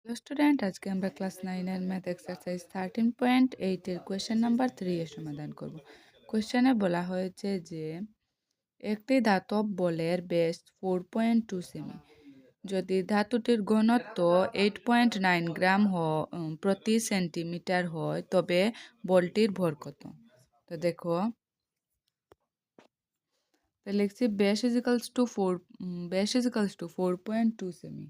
Hello student, আজকে আমরা class 9 math exercise 13.8 এর কোয়েশ্চেন নাম্বার 3 এর সমাধান করব। কোয়েশ্চেনে বলা হয়েছে যে একটি ধাতব বলের ব্যাস 4.2 সেমি। যদি ধাতুটির ঘনত্ব 8.9 গ্রাম প্রতি সেন্টিমিটার হয় তবে বলটির ভর কত? তো দেখো, তো লিখছি ব্যাস ইজিক্যালস টু 4.2 সেমি।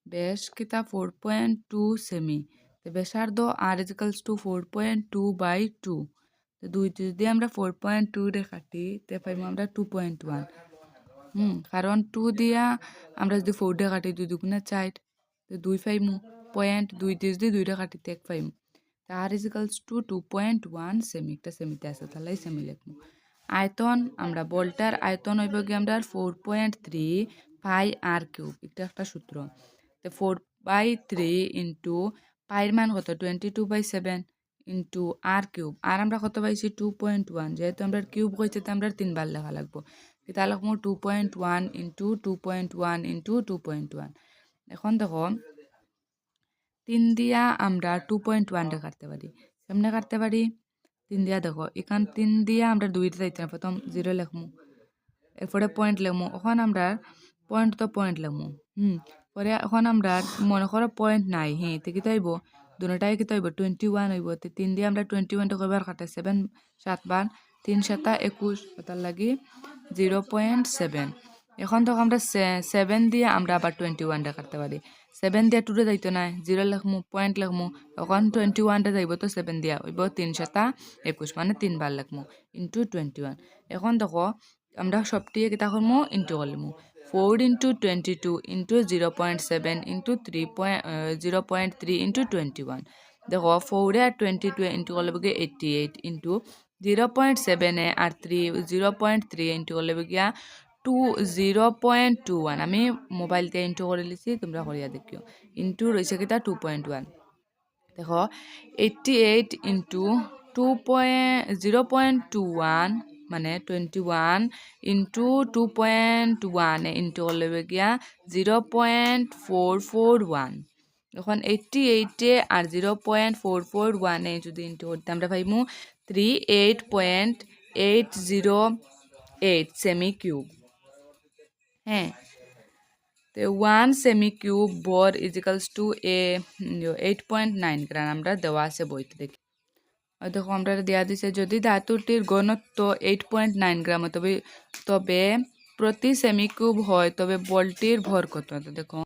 ব্যাস কিতা 4.2 সেমি। তো ব্যাসার্ধ আর ইজিক্যালস টু 4.2/2। তো দুইটি যদি আমরা 4.2 রে কাটি তে পাইব আমরা 2.1। কারণ 2 দিয়া আমরা যদি 4 ডে কাটি 2 দুগুণে 4, তো 2 পাইমু। পয়েন্ট 2 দিয়ে যদি 2 রে কাটি তো 1 পাইমু। তো আর ইজিক্যালস টু 2.1 সেমি। একটা সেমিতে আছে, তাহলে সেমি লিখবো। আয়তন, আমরা বলটার আয়তন হইব গিয়ে আমরা 4.3 পাই আর কিউব। এটা একটা সূত্র। তো 4/3 ইন্টু পাইর মান কত 22/7 ইন্টু আর কিউব। আর আমরা কত পাইছি 2.1। যেহেতু আমরা কিউব কইতে তো আমরা 3 বার লেখা লাগবো। তাহলে লিখবো 2.1 ইন্টু 2.1 ইন্টু 2.1। এখন দেখো, 3 দিয়া আমরা 2.1 রে কাটতে পারি। কেমনে কাটতে পারি? 3 দিয়া দেখো, এখান 3 দিয়া আমরা 2 তে যাইতে না, প্রথম 0 লিখমু, এরপরে পয়েন্ট লিখমু। এখন আমরা পয়েন্ট তো পয়েন্ট লিখমু। পরে এখন আমরা মনে করো পয়েন্ট নাই, তো কি হইব? দুটাই কি হইব 21 হইব। তো 3 দিয়ে আমরা 21 কয়বার কাটে 7 7 বার, 3 7 21, তার লাগি 0.7। এখন তো আমরা 7 দিয়ে আমরা আবার 21 টা কাটতে পারি। 7 দিয়ে 2 রে যাইতো না, 0 লিখমু, পয়েন্ট লিখমু। এখন 21 টা যাইব, তো 7 দিয়া হইব 3 7 21, মানে 3 বার লিখমু ইন্টু 21। এখন দেখো, আমরা সবটিকে কিতা করমু ইন্টু করমু। 4 ইন্টু 22 ইন্টু 0.7 ইন্টু 0.3 ইন্টু 21। দেখো, 4 আর 22 ইন্টু করলে 88 ইন্টু 0.7 আর 0.3 ইন্টু করলে 0.21। আমি মোবাইল দিয়ে ইন্টু করে লিছি, তোমরা করিয়া দেখিও। ইন্টু রয়েছে কিতা 2.1। দেখো, 88 ইন্টু 0.21 মানে 21 ইন্টু 2.1 ইন্টু করলে গিয়া 0.441। এখন 88 আর 0.441 যদি ইন্টু করতে আমরা পাইমু 38.808 সেমি কিউব। হ্যাঁ, তো 1 সেমি কিউব বর ইজিক্যালস টু 8.9 গ্রাম আমরা দেওয়া আছে বইতে দেখি। দেখো, আমরা দেওয়া দিছে যদি ধাতুটির ঘনত্ব 8.9 গ্রাম তবে তবে প্রতি সেমি কিউব হয় তবে বলটির ভর কত? দেখো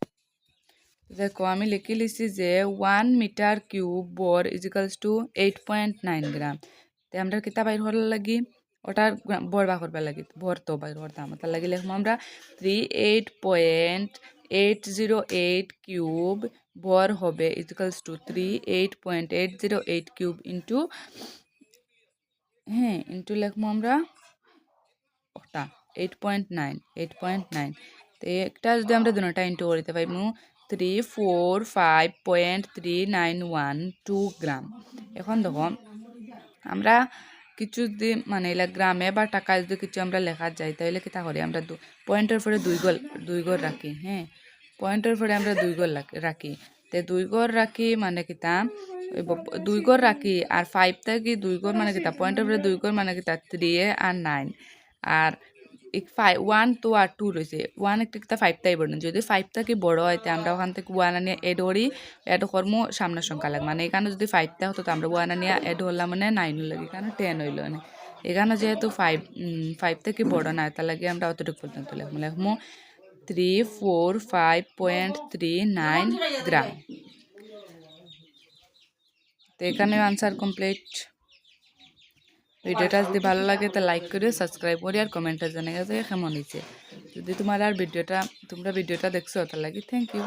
দেখো আমি লিখে লিছি যে 1 মিটার কিউব বর ইজিক্যালস টু 8.9 গ্রাম। তো আমরা কিতা বাইর হওয়ার লাগি ওটার বর বা করবার লাগি, ভর তো বাইর করতাম, তার লাগি লিখবো আমরা 38.808 কিউব ভর হবে is equals to 38.808 cube into into লিখবো আমরা ওটা 8.9। তো একটা যদি আমরা দুটা ইন্টু করতে পাইমু 345.3912 গ্রাম। এখন দেখো, আমরা কিছু যদি মানে এলা গ্রামে বা টাকায় যদি কিছু আমরা লেখা যাই তাহলে কিতা করি আমরা পয়েন্টের পরে দুই গড় রাখি। পয়েন্টের পরে আমরা 2 গড় রাখি। তে 2 গড় রাখি মানে কিতা 2 গড় রাখি, আর 5 থাকি 2 গড় মানে কিতা পয়েন্টের পরে 2 গড় মানে কিতা 3 আর 9। আর 1 তো আর 2 রয়েছে, 1 একটা কিতা 5 তাই বড়। যদি 5 থাকি বড় হয় আমরা ওখান থেকে 1 আনিয়ে এড করি, এড করবো সামনের সংখ্যা লাগে। মানে এখানে যদি 5 টা হতো তো আমরা 1 আনিয়ে এড হলাম মানে 9 লাগে, এখানে 10 হইল। মানে এখানে যেহেতু 5 থেকে বড় না, তার লাগে আমরা অতটুকু পর্যন্ত লিখবো 345.39 গ্রাম। তো এখানে আনসার কমপ্লিট। ভিডিওটা যদি ভালো লাগে তো লাইক করে সাবস্ক্রাইব করি আর কমেন্টে জানিয়ে গেছে কেমন হয়েছে। যদি তোমরা ভিডিওটা দেখছো তার লাগে থ্যাংক ইউ।